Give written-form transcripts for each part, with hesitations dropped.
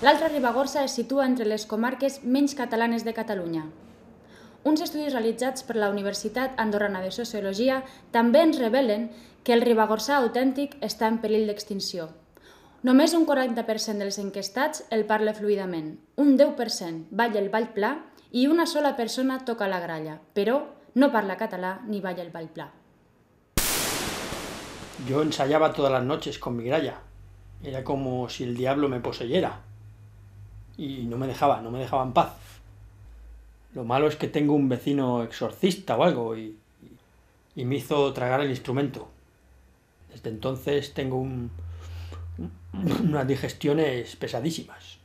L'Alta Ribagorça es situa entre les comarques menys catalanes de Catalunya. Uns estudis realitzats per la Universitat Andorrana de Sociologia també ens revelen que el ribagorçà autèntic està en perill d'extinció. Només un 40% dels enquestats el parla fluidament, un 10% balla el ball pla i una sola persona toca la gralla, però no parla català ni balla el ball pla. Yo ensayaba todas las noches con mi gralla. Era como si el diablo me poseyera. Y no me dejaba en paz. Lo malo es que tengo un vecino exorcista o algo y me hizo tragar el instrumento. Desde entonces tengo unas digestiones pesadísimas.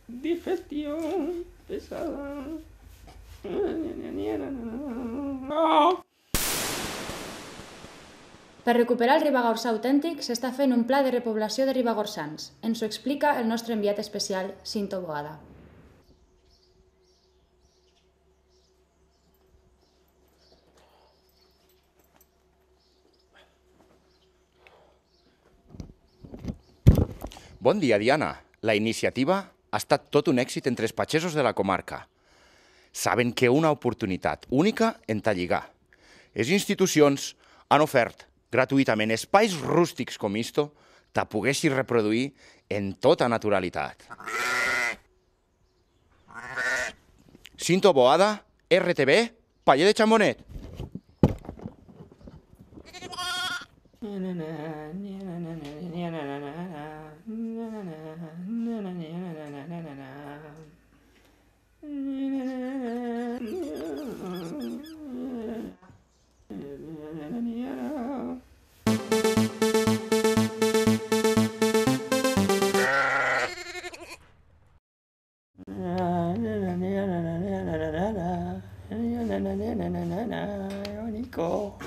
Digestión pesada. Per recuperar el ribagorçà autèntic s'està fent un pla de repoblació de ribagorçans. Ens ho explica el nostre enviat especial, Cinto Boada. Bon dia, Diana. La iniciativa ha estat tot un èxit entre els pagesos de la comarca. Saben que una oportunitat única en talligar. Les institucions han ofert gratuïtament espais rústics com isto te poguessis reproduir en tota naturalitat. Cinto Boada, RTV, Paller de Chambonet. Nico.